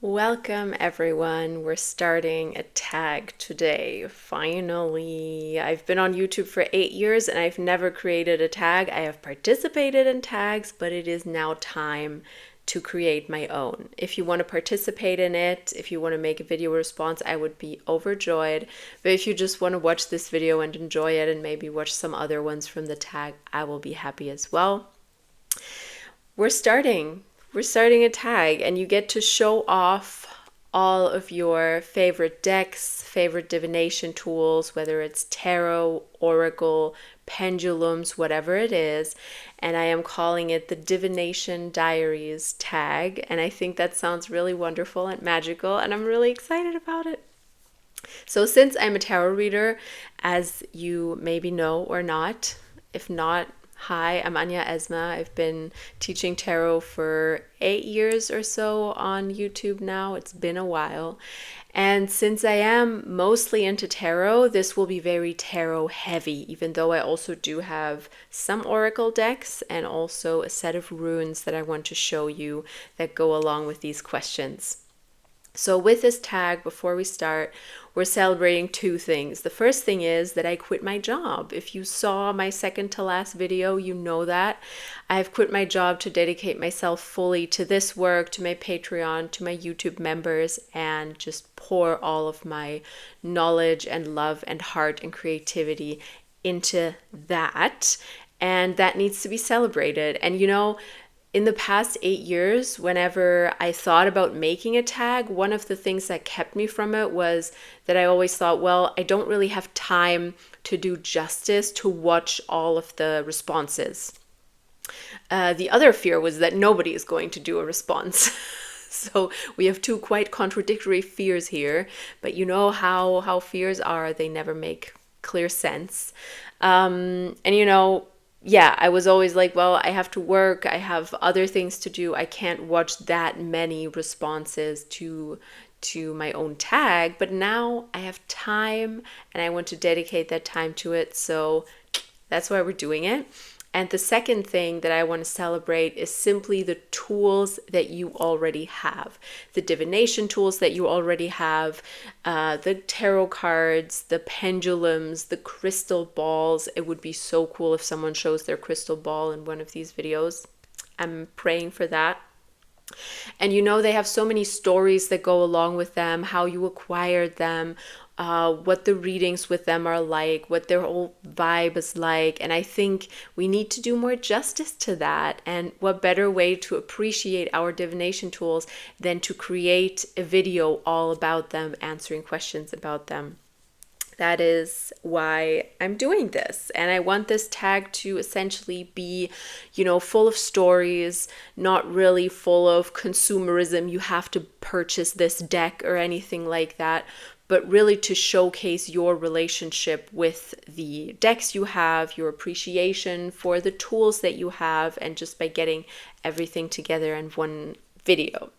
Welcome everyone. We're starting a tag today. Finally, I've been on YouTube for 8 years and I've never created a tag. I have participated in tags, but it is now time to create my own. If you want to participate in it, if you want to make a video response, I would be overjoyed. But if you just want to watch this video and enjoy it and maybe watch some other ones from the tag, I will be happy as well. We're starting. We're starting a tag, and you get to show off all of your favorite decks, favorite divination tools, whether it's tarot, oracle, pendulums, whatever it is. And I am calling it the Divination Diaries tag. And I think that sounds really wonderful and magical, and I'm really excited about it. So, since I'm a tarot reader, as you maybe know or not, if not, hi, I'm Anya Esma. I've been teaching tarot for 8 years or so on YouTube now. It's been a while. And since I am mostly into tarot, this will be very tarot heavy, even though I also do have some oracle decks and also a set of runes that I want to show you that go along with these questions. So with this tag, before we start, we're celebrating two things. The first thing is that I quit my job. If you saw my second to last video, you know that. I've quit my job to dedicate myself fully to this work, to my Patreon, to my YouTube members, and just pour all of my knowledge and love and heart and creativity into that. And that needs to be celebrated. And in the past 8 years, whenever I thought about making a tag, one of the things that kept me from it was that I always thought, well, I don't really have time to do justice to watch all of the responses. The other fear was that nobody is going to do a response. So we have two quite contradictory fears here, but you know how fears are, they never make clear sense. Yeah, I was always like, well, I have to work, I have other things to do, I can't watch that many responses to my own tag, but now I have time and I want to dedicate that time to it, so that's why we're doing it. And the second thing that I want to celebrate is simply the tools that you already have. The divination tools that you already have, the tarot cards, the pendulums, the crystal balls. It would be so cool if someone shows their crystal ball in one of these videos. I'm praying for that. And they have so many stories that go along with them, how you acquired them, what the readings with them are like, what their whole vibe is like. And I think we need to do more justice to that. And what better way to appreciate our divination tools than to create a video all about them, answering questions about them. That is why I'm doing this. And I want this tag to essentially be, full of stories, not really full of consumerism. You have to purchase this deck or anything like that, but really to showcase your relationship with the decks you have, your appreciation for the tools that you have, and just by getting everything together in one video.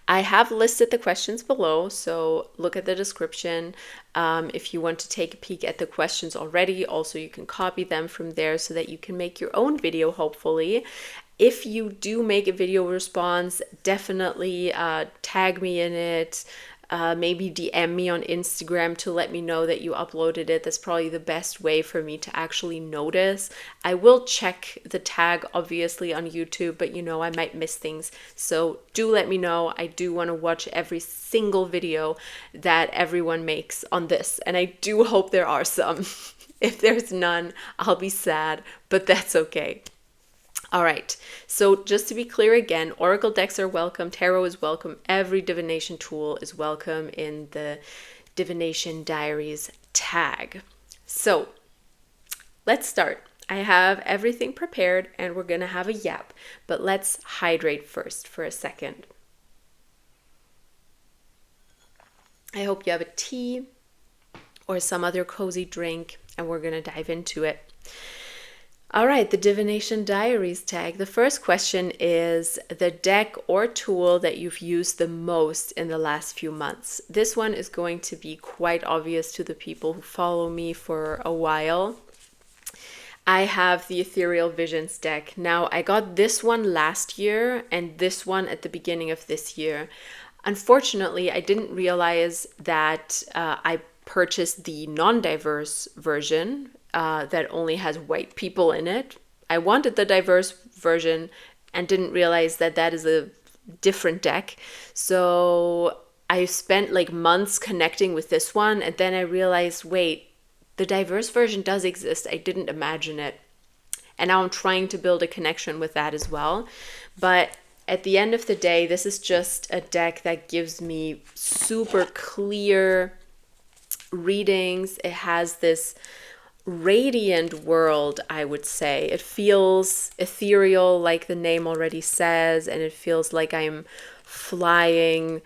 I have listed the questions below, so look at the description. If you want to take a peek at the questions already, also you can copy them from there so that you can make your own video, hopefully. If you do make a video response, definitely tag me in it. Maybe DM me on Instagram to let me know that you uploaded it. That's probably the best way for me to actually notice. I will check the tag, obviously, on YouTube, but I might miss things. So do let me know. I do want to watch every single video that everyone makes on this. And I do hope there are some. If there's none, I'll be sad, but that's okay. All right, so just to be clear again, oracle decks are welcome, tarot is welcome, every divination tool is welcome in the Divination Diaries tag. So let's start. I have everything prepared and we're gonna have a yap, but let's hydrate first for a second. I hope you have a tea or some other cozy drink and we're gonna dive into it. All right, the Divination Diaries tag. The first question is the deck or tool that you've used the most in the last few months. This one is going to be quite obvious to the people who follow me for a while. I have the Ethereal Visions deck. Now, I got this one last year and this one at the beginning of this year. Unfortunately, I didn't realize that I purchased the non-diverse version that only has white people in it. I wanted the diverse version and didn't realize that that is a different deck. So I spent like months connecting with this one, and then I realized, wait, the diverse version does exist. I didn't imagine it. And now I'm trying to build a connection with that as well. But at the end of the day, this is just a deck that gives me super clear readings. It has this radiant world, I would say. It feels ethereal, like the name already says, and it feels like I'm flying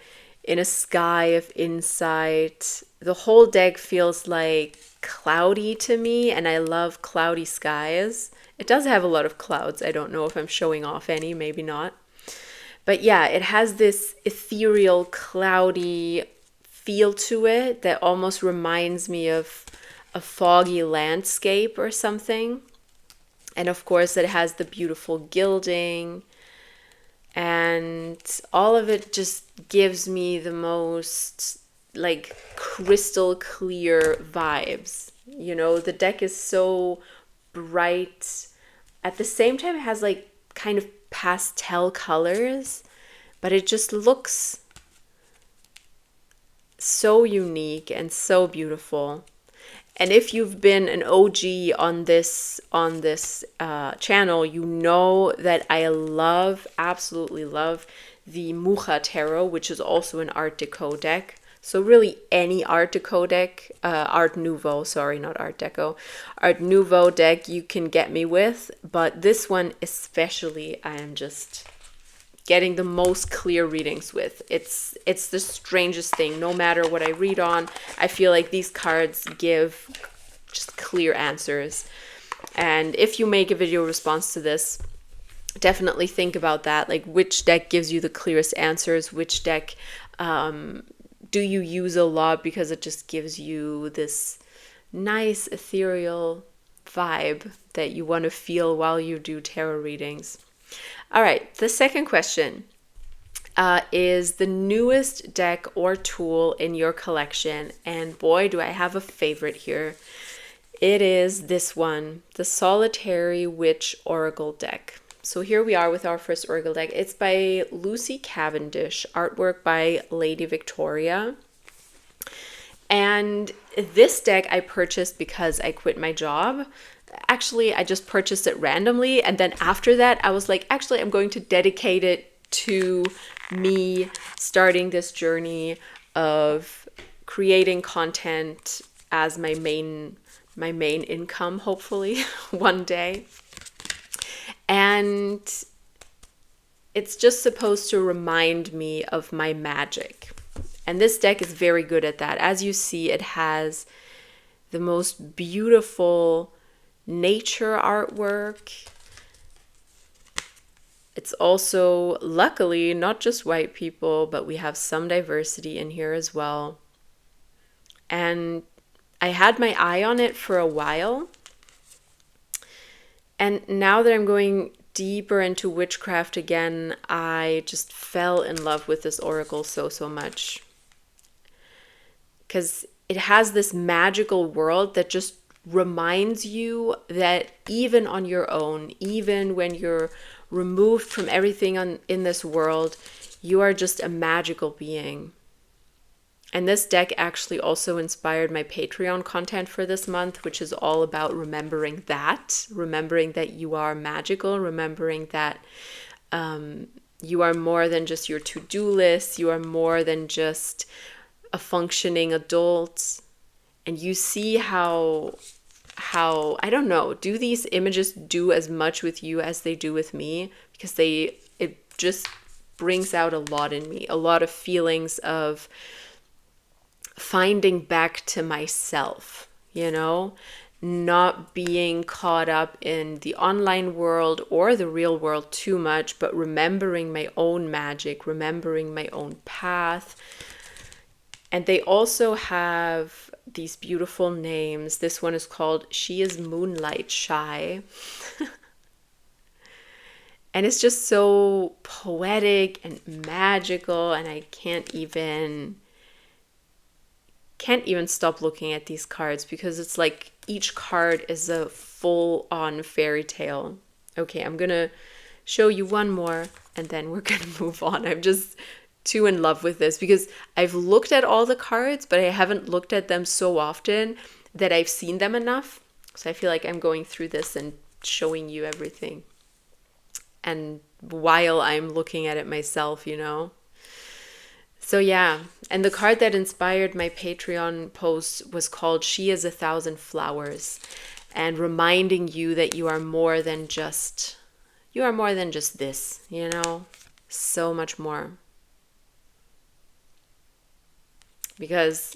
in a sky of insight. The whole deck feels like cloudy to me, and I love cloudy skies. It does have a lot of clouds. I don't know if I'm showing off any, maybe not. But yeah, it has this ethereal, cloudy feel to it that almost reminds me of a foggy landscape or something. And of course, it has the beautiful gilding. And all of it just gives me the most like crystal clear vibes. You know, the deck is so bright. At the same time, it has like kind of pastel colors, but it just looks so unique and so beautiful. And if you've been an OG on this channel, you know that I absolutely love the Mucha Tarot, which is also an Art Deco deck. So really any Art Deco deck, Art Nouveau, sorry, not Art Deco, Art Nouveau deck you can get me with. But this one especially, I am just getting the most clear readings with. It's the strangest thing. No matter what I read on, I feel like these cards give just clear answers. And if you make a video response to this, definitely think about that. Like, which deck gives you the clearest answers? Which deck do you use a lot because it just gives you this nice ethereal vibe that you want to feel while you do tarot readings? All right, the second question is the newest deck or tool in your collection. And boy, do I have a favorite here. It is this one, the Solitary Witch Oracle deck. So here we are with our first Oracle deck. It's by Lucy Cavendish, artwork by Lady Victoria. And this deck I purchased because I quit my job. Actually, I just purchased it randomly. And then after that, I was like, actually, I'm going to dedicate it to me starting this journey of creating content as my main income, hopefully, one day. And it's just supposed to remind me of my magic. And this deck is very good at that. As you see, it has the most beautiful nature artwork. It's also, luckily, not just white people, but we have some diversity in here as well. And I had my eye on it for a while. And now that I'm going deeper into witchcraft again, I just fell in love with this oracle so much. Because it has this magical world that just reminds you that even on your own, even when you're removed from everything in this world, you are just a magical being. And this deck actually also inspired my Patreon content for this month, which is all about remembering that you are magical, remembering that you are more than just your to-do list, you are more than just a functioning adult. And you see how I don't know, do these images do as much with you as they do with me? Because it just brings out a lot in me, a lot of feelings of finding back to myself, you know, not being caught up in the online world or the real world too much, but remembering my own magic, remembering my own path. And they also have these beautiful names. This one is called She is Moonlight Shy. And it's just so poetic and magical, and I can't even stop looking at these cards because it's like each card is a full-on fairy tale. Okay, I'm gonna show you one more and then we're gonna move on. I'm just too in love with this because I've looked at all the cards, but I haven't looked at them so often that I've seen them enough. So I feel like I'm going through this and showing you everything. And while I'm looking at it myself, you know? So yeah, and the card that inspired my Patreon post was called She is a Thousand Flowers, and reminding you that you are more than just this, you know? So much more. Because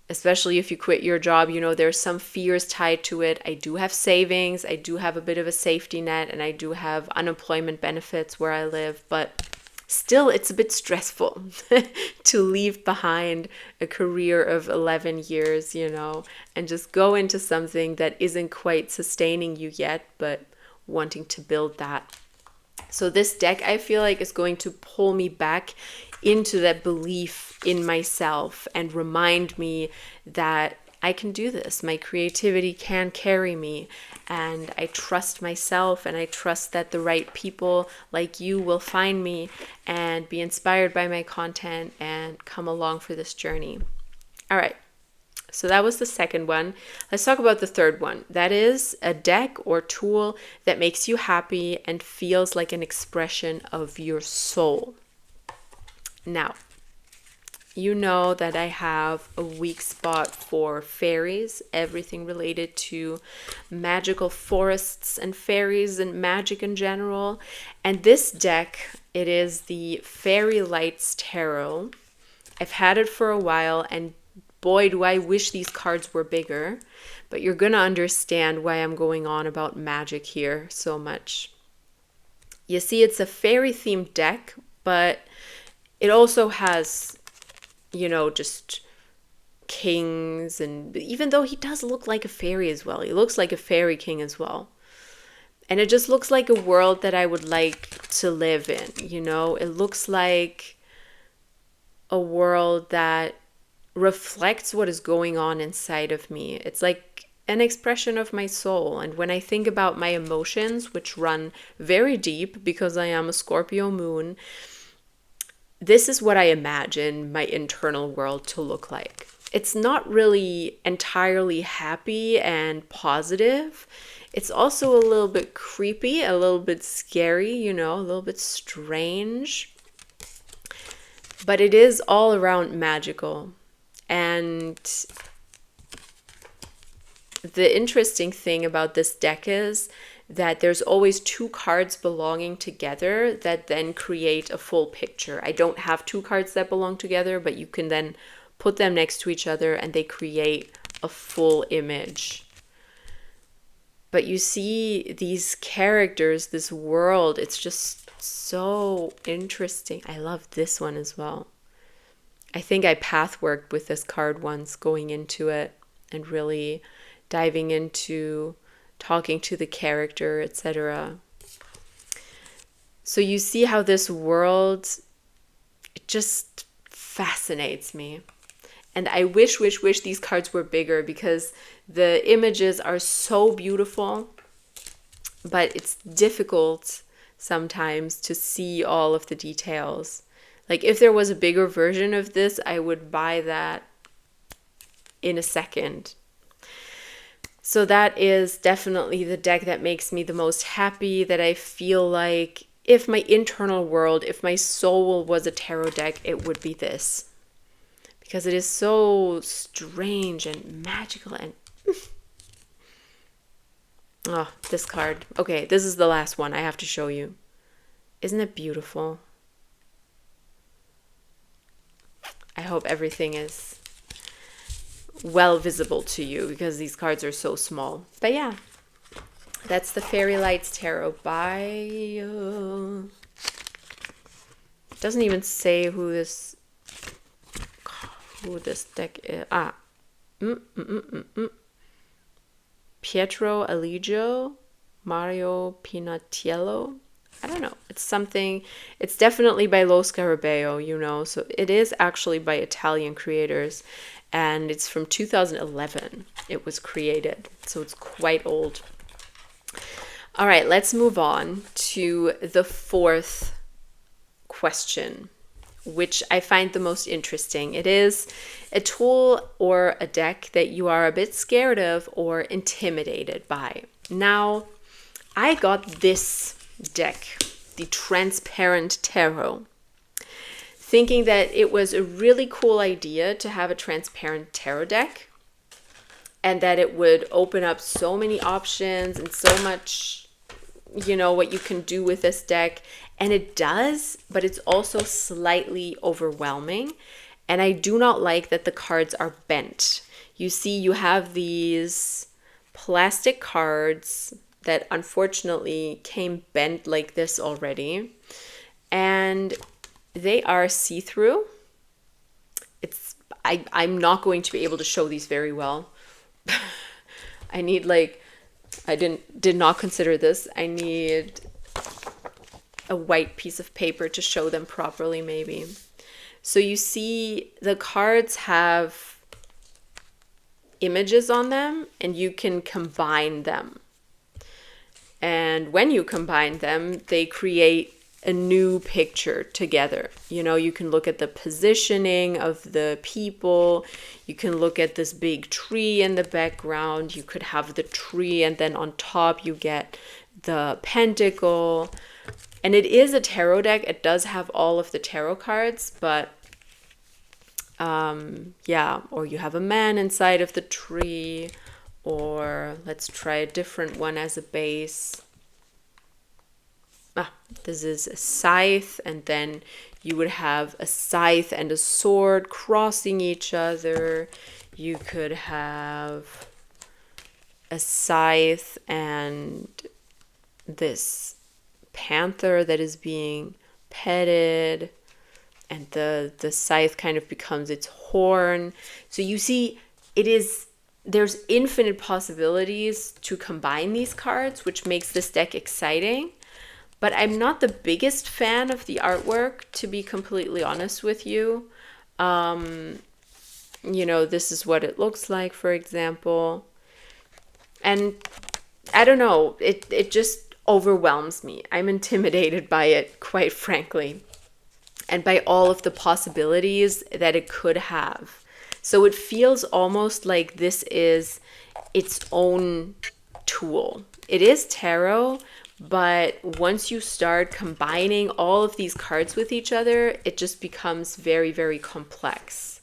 especially if you quit your job, you know, there's some fears tied to it. I do have savings, I do have a bit of a safety net, and I do have unemployment benefits where I live, but still it's a bit stressful to leave behind a career of 11 years, you know, and just go into something that isn't quite sustaining you yet, but wanting to build that. So this deck, I feel like, is going to pull me back into that belief in myself and remind me that I can do this. My creativity can carry me, and I trust myself, and I trust that the right people like you will find me and be inspired by my content and come along for this journey. All right. So that was the second one. Let's talk about the third one. That is a deck or tool that makes you happy and feels like an expression of your soul. Now, you know that I have a weak spot for fairies, everything related to magical forests and fairies and magic in general. And this deck, it is the Fairy Lights Tarot. I've had it for a while, and boy, do I wish these cards were bigger, but you're going to understand why I'm going on about magic here so much. You see, it's a fairy themed deck, but it also has, you know, just kings, and even though he does look like a fairy as well, he looks like a fairy king as well. And it just looks like a world that I would like to live in, you know? It looks like a world that reflects what is going on inside of me. It's like an expression of my soul. And when I think about my emotions, which run very deep because I am a Scorpio moon, this is what I imagine my internal world to look like. It's not really entirely happy and positive. It's also a little bit creepy, a little bit scary, you know, a little bit strange. But it is all around magical. And the interesting thing about this deck is that there's always two cards belonging together that then create a full picture. I don't have two cards that belong together, but you can then put them next to each other and they create a full image. But you see these characters, this world, it's just so interesting. I love this one as well. I think I path worked with this card once, going into it and really diving into talking to the character, etc. So you see how this world, it just fascinates me. And I wish these cards were bigger because the images are so beautiful, but it's difficult sometimes to see all of the details. Like if there was a bigger version of this, I would buy that in a second. So that is definitely the deck that makes me the most happy, that I feel like if my internal world, if my soul was a tarot deck, it would be this. Because it is so strange and magical and... Oh, this card. Okay, this is the last one I have to show you. Isn't it beautiful? I hope everything is well visible to you because these cards are so small. But yeah, that's the Fairy Lights Tarot by... It doesn't even say who who this deck is. Pietro Allegio, Mario Pinatiello. I don't know. It's something, it's definitely by Lo Scarabeo, you know, so it is actually by Italian creators, and it's from 2011 it was created, so it's quite old. All right, let's move on to the fourth question, which I find the most interesting. It is a tool or a deck that you are a bit scared of or intimidated by. Now, I got this deck, the Transparent Tarot, thinking that it was a really cool idea to have a transparent tarot deck and that it would open up so many options and so much, you know, what you can do with this deck. And it does, but it's also slightly overwhelming. And I do not like that the cards are bent. You see, you have these plastic cards that unfortunately came bent like this already. And they are see-through. I'm not going to be able to show these very well. I need I did not consider this. I need a white piece of paper to show them properly, maybe. So you see the cards have images on them and you can combine them. And when you combine them, they create a new picture together. You know, you can look at the positioning of the people. You can look at this big tree in the background. You could have the tree and then on top you get the pentacle. And it is a tarot deck. It does have all of the tarot cards, but yeah, or you have a man inside of the tree, or let's try a different one as a base. This is a scythe, and then you would have a scythe and a sword crossing each other. You could have a scythe and this panther that is being petted, and the scythe kind of becomes its horn. So you see, there's infinite possibilities to combine these cards, which makes this deck exciting. But I'm not the biggest fan of the artwork, to be completely honest with you. You know, this is what it looks like, for example. And I don't know, it just overwhelms me. I'm intimidated by it, quite frankly, and by all of the possibilities that it could have. So it feels almost like this is its own tool. It is tarot, but once you start combining all of these cards with each other, it just becomes very, very complex.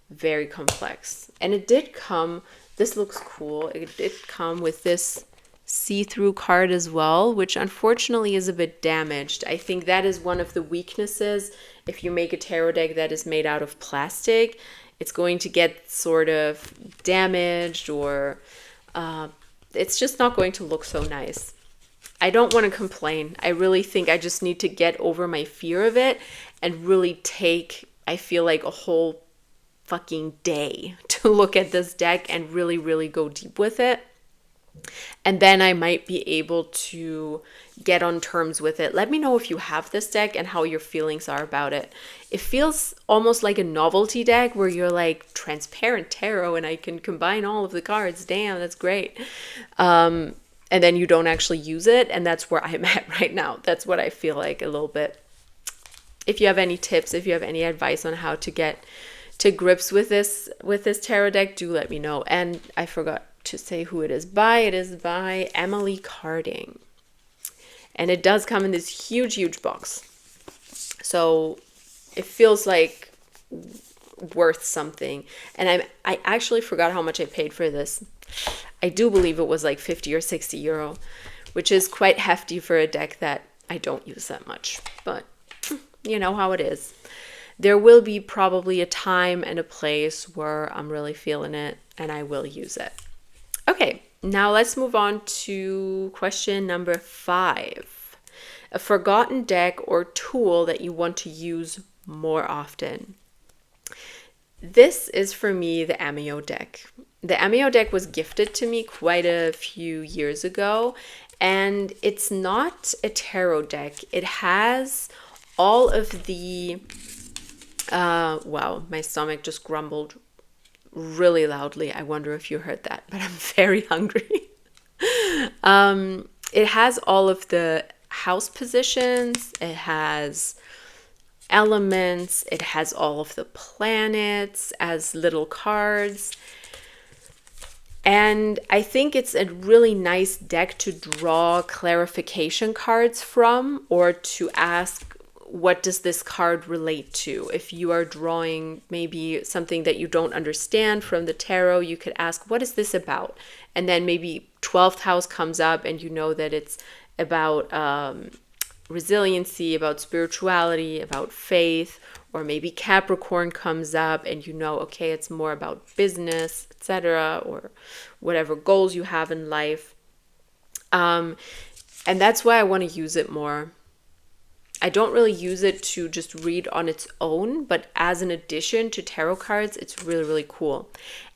Very complex. And it did come, this looks cool, it did come with this see-through card as well, which unfortunately is a bit damaged. I think that is one of the weaknesses. If you make a tarot deck that is made out of plastic, it's going to get sort of damaged, or it's just not going to look so nice. I don't want to complain. I really think I just need to get over my fear of it and really take, I feel like, a whole fucking day to look at this deck and really, really go deep with it. And then I might be able to get on terms with it. Let me know if you have this deck and how your feelings are about it. It feels almost like a novelty deck where you're like, transparent tarot and I can combine all of the cards. Damn, that's great. And then you don't actually use it. And that's where I'm at right now. That's what I feel like a little bit. If you have any tips, if you have any advice on how to get to grips with this tarot deck, do let me know. And I forgot to say who it is by. It is by Emily Carding. And it does come in this huge, huge box. So it feels like worth something. And I actually forgot how much I paid for this. I do believe it was like 50 or 60 euro, which is quite hefty for a deck that I don't use that much. But you know how it is. There will be probably a time and a place where I'm really feeling it and I will use it. Okay, now let's move on to question number 5. A forgotten deck or tool that you want to use more often. This is for me the Amio deck. The Amio deck was gifted to me quite a few years ago, and it's not a tarot deck. It has all of the wow, my stomach just grumbled really loudly. I wonder if you heard that, but I'm very hungry. It has all of the house positions, it has elements, it has all of the planets as little cards. And I think it's a really nice deck to draw clarification cards from, or to ask, what does this card relate to? If you are drawing maybe something that you don't understand from the tarot, you could ask, what is this about? And then maybe 12th house comes up and you know that it's about resiliency, about spirituality, about faith, or maybe Capricorn comes up and you know, okay, it's more about business, etc., or whatever goals you have in life. And that's why I want to use it more. I don't really use it to just read on its own, but as an addition to tarot cards, it's really, really cool.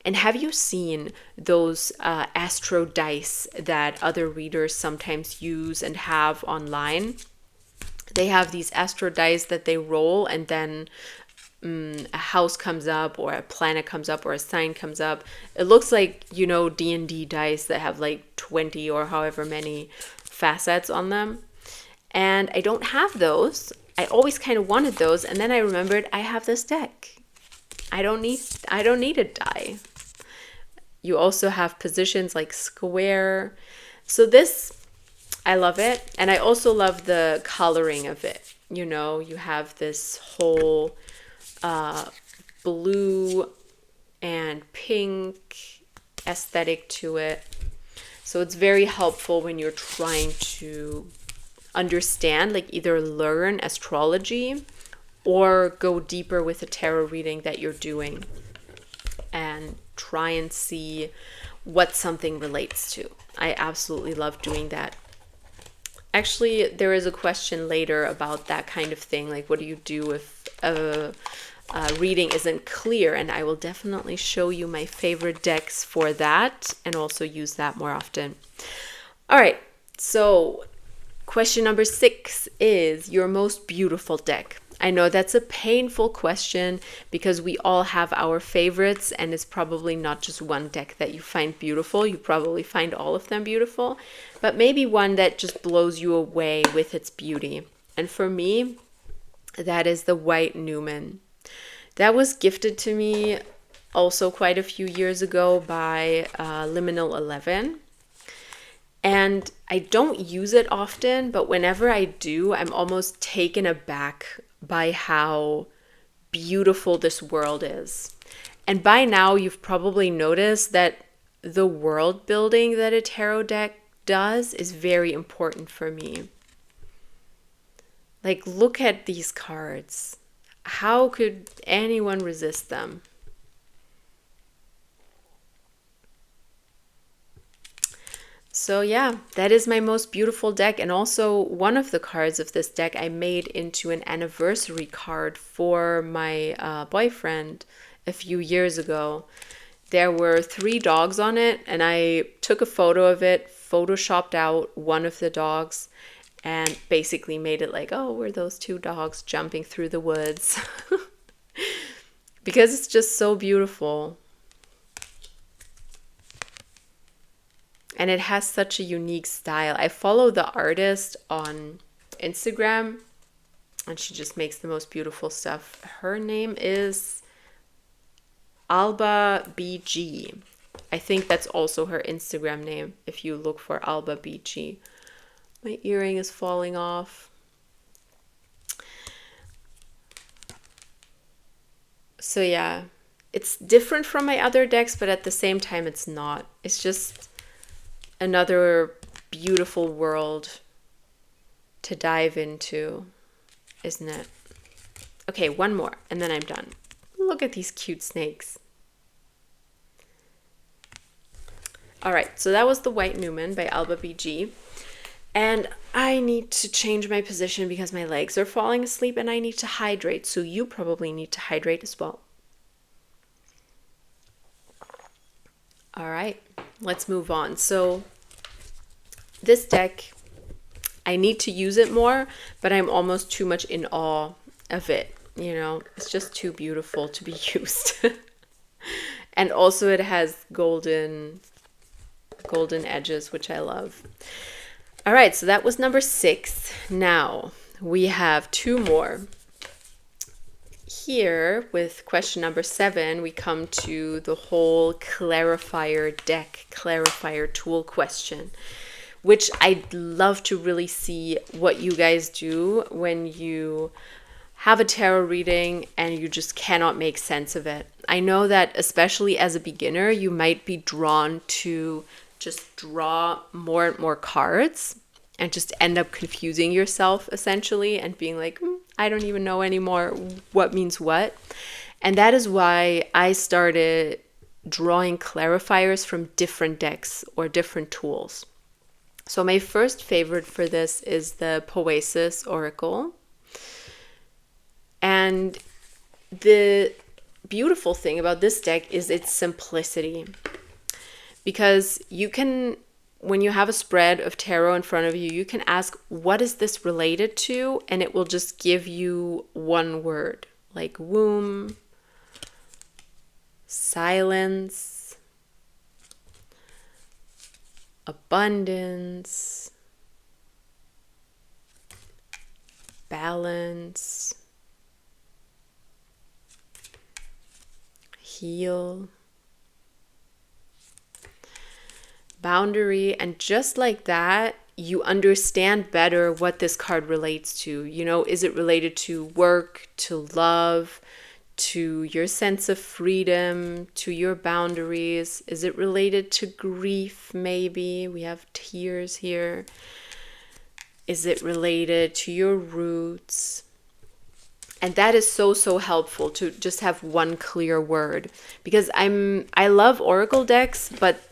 And have you seen those astro dice that other readers sometimes use and have online? They have these astro dice that they roll, and then a house comes up, or a planet comes up, or a sign comes up. It looks like, you know, D&D dice that have like 20 or however many facets on them. And I don't have those. I always kind of wanted those, and then I remembered I have this deck. I don't need a die. You also have positions like square. So this, I love it. And I also love the coloring of it. You know, you have this whole blue and pink aesthetic to it. So it's very helpful when you're trying to understand, like either learn astrology or go deeper with the tarot reading that you're doing and try and see what something relates to. I absolutely love doing that. Actually, there is a question later about that kind of thing, like what do you do if a reading isn't clear, and I will definitely show you my favorite decks for that and also use that more often. All right, so question number 6 is your most beautiful deck. I know that's a painful question because we all have our favorites, and it's probably not just one deck that you find beautiful. You probably find all of them beautiful, but maybe one that just blows you away with its beauty. And for me, that is the White Newman. That was gifted to me also quite a few years ago by Liminal 11. And I don't use it often, but whenever I do, I'm almost taken aback by how beautiful this world is. And by now, you've probably noticed that the world building that a tarot deck does is very important for me. Like, look at these cards. How could anyone resist them? So yeah, that is my most beautiful deck, and also one of the cards of this deck I made into an anniversary card for my boyfriend a few years ago. There were 3 dogs on it, and I took a photo of it, photoshopped out one of the dogs, and basically made it like, oh, we're those 2 dogs jumping through the woods. Because it's just so beautiful. And it has such a unique style. I follow the artist on Instagram, and she just makes the most beautiful stuff. Her name is Alba BG. I think that's also her Instagram name if you look for Alba BG. My earring is falling off. So yeah, it's different from my other decks, but at the same time it's not. It's just another beautiful world to dive into, isn't it? Okay, one more, and then I'm done. Look at these cute snakes. All right, so that was the White Newman by Alba BG. And I need to change my position because my legs are falling asleep and I need to hydrate. So you probably need to hydrate as well. All right, let's move on. So this deck, I need to use it more, but I'm almost too much in awe of it. You know, it's just too beautiful to be used. And also it has golden edges, which I love. All right, so that was number 6. Now we have 2 more. Here with question number 7, we come to the whole clarifier deck, clarifier tool question, which I'd love to really see what you guys do when you have a tarot reading and you just cannot make sense of it. I know that especially as a beginner, you might be drawn to just draw more and more cards and just end up confusing yourself essentially and being like, I don't even know anymore what means what. And that is why I started drawing clarifiers from different decks or different tools. So my first favorite for this is the Poesis Oracle. And the beautiful thing about this deck is its simplicity. Because you can, when you have a spread of tarot in front of you, you can ask, what is this related to? And it will just give you one word, like womb, silence, abundance, balance, heal, boundary. And just like that, you understand better what this card relates to. You know, is it related to work, to love, to your sense of freedom, to your boundaries? Is it related to grief? Maybe we have tears here. Is it related to your roots? And that is so helpful to just have one clear word, because I love oracle decks, but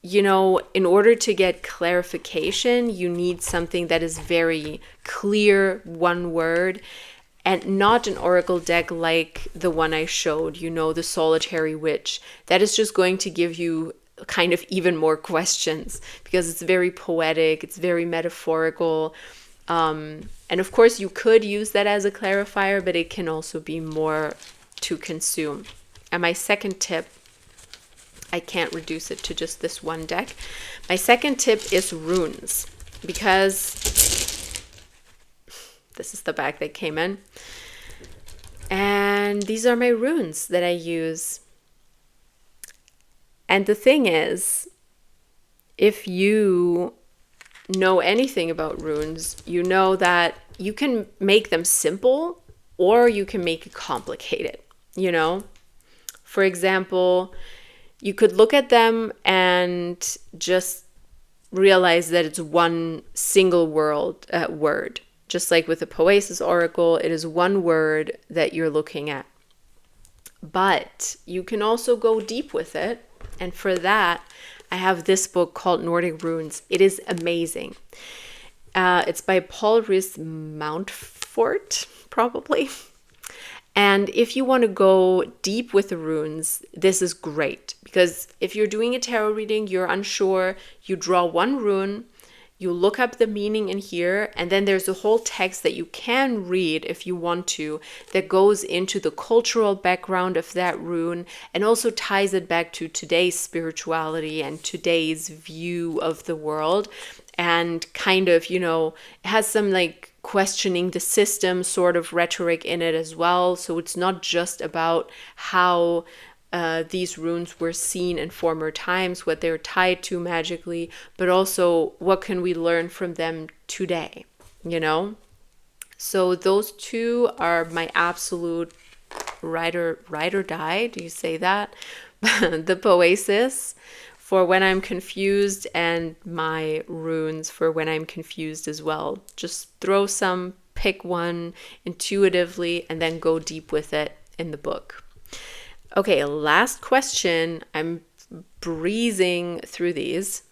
you know, in order to get clarification, you need something that is very clear, one word, and not an oracle deck like the one I showed, you know, the Solitary Witch. That is just going to give you kind of even more questions because it's very poetic, it's very metaphorical. And of course, you could use that as a clarifier, but it can also be more to consume. And my second tip, I can't reduce it to just this one deck. My second tip is runes, because this is the bag that came in. And these are my runes that I use. And the thing is, if you know anything about runes, you know that you can make them simple or you can make it complicated, you know? For example, you could look at them and just realize that it's one single word. Just like with the Poesis Oracle, it is one word that you're looking at. But you can also go deep with it. And for that, I have this book called Nordic Runes. It is amazing. It's by Paul Rhys Mountfort, probably. And if you want to go deep with the runes, this is great. Because if you're doing a tarot reading, you're unsure, you draw one rune, you look up the meaning in here, and then there's a whole text that you can read if you want to, that goes into the cultural background of that rune and also ties it back to today's spirituality and today's view of the world. And kind of, you know, has some like questioning the system sort of rhetoric in it as well. So it's not just about how these runes were seen in former times, what they're tied to magically, but also what can we learn from them today, you know? So those two are my absolute ride or die. Do you say that? The Poesis for when I'm confused, and my runes for when I'm confused as well. Just throw some, pick one intuitively, and then go deep with it in the book. Okay, last question. I'm breezing through these.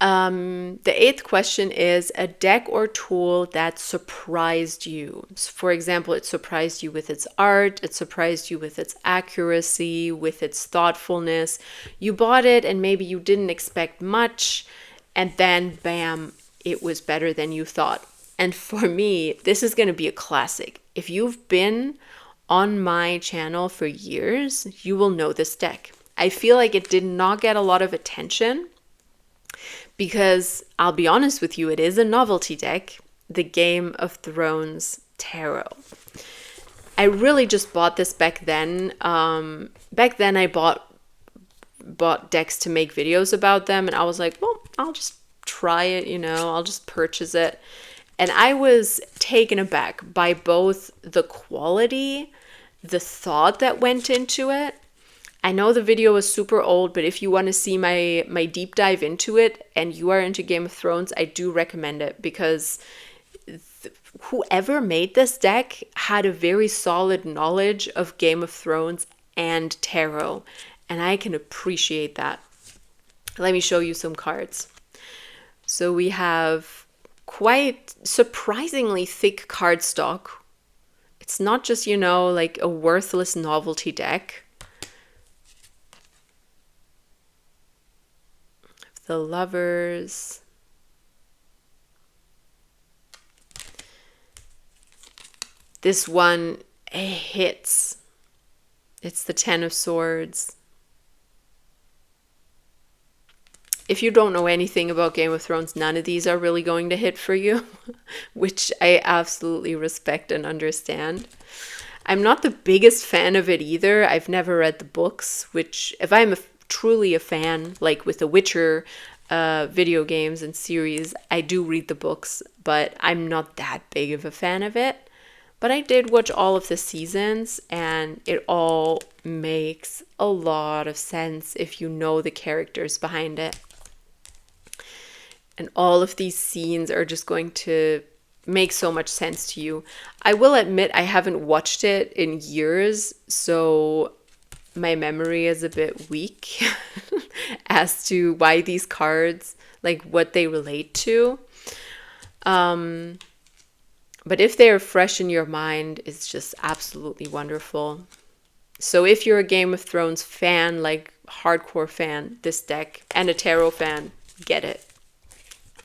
The eighth question is a deck or tool that surprised you. For example, it surprised you with its art, it surprised you with its accuracy, with its thoughtfulness. You bought it and maybe you didn't expect much, and then bam, it was better than you thought. And for me, this is going to be a classic. If you've been on my channel for years, you will know this deck. I feel like it did not get a lot of attention because I'll be honest with you, it is a novelty deck, the Game of Thrones Tarot. I really just bought this back then. Back then I bought decks to make videos about them, and I was like, well, I'll just try it, I'll just purchase it. And I was taken aback by both the quality, the thought that went into it. I know the video was super old, but if you want to see my deep dive into it and you are into Game of Thrones, I do recommend it because whoever made this deck had a very solid knowledge of Game of Thrones and tarot, and I can appreciate that. Let me show you some cards. So we have quite surprisingly thick cardstock. It's not just, like a worthless novelty deck. The Lovers. This one hits. It's the Ten of Swords. If you don't know anything about Game of Thrones, none of these are really going to hit for you, which I absolutely respect and understand. I'm not the biggest fan of it either. I've never read the books, which if I'm truly a fan, like with the Witcher video games and series, I do read the books, but I'm not that big of a fan of it. But I did watch all of the seasons, and it all makes a lot of sense if you know the characters behind it. And all of these scenes are just going to make so much sense to you. I will admit I haven't watched it in years, so my memory is a bit weak as to why these cards, like what they relate to. But if they're fresh in your mind, it's just absolutely wonderful. So if you're a Game of Thrones fan, like hardcore fan, this deck, and a tarot fan, get it.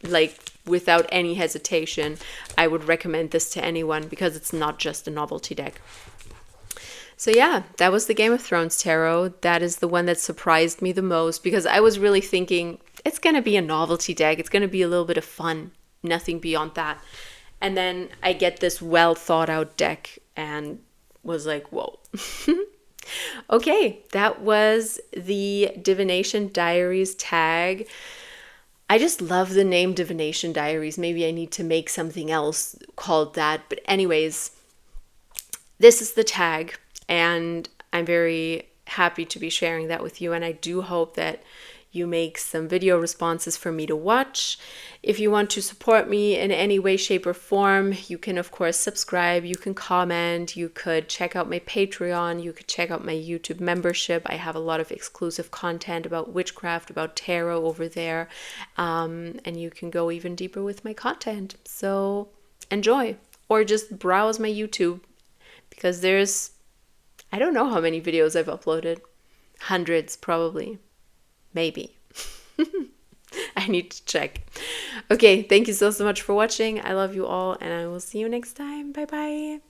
Like without any hesitation, I would recommend this to anyone because it's not just a novelty deck. So yeah, that was the Game of Thrones tarot. That is the one that surprised me the most because I was really thinking it's going to be a novelty deck. It's going to be a little bit of fun, nothing beyond that. And then I get this well thought out deck and was like, whoa. Okay, that was the Divination Diaries tag. I just love the name Divination Diaries. Maybe I need to make something else called that. But anyways, this is the tag, and I'm very happy to be sharing that with you. And I do hope that you make some video responses for me to watch. If you want to support me in any way, shape, or form, you can, of course, subscribe. You can comment. You could check out my Patreon. You could check out my YouTube membership. I have a lot of exclusive content about witchcraft, about tarot over there. And you can go even deeper with my content. So enjoy. Or just browse my YouTube because I don't know how many videos I've uploaded. Hundreds, probably. Maybe. I need to check. Okay, thank you so much for watching. I love you all, and I will see you next time. Bye bye.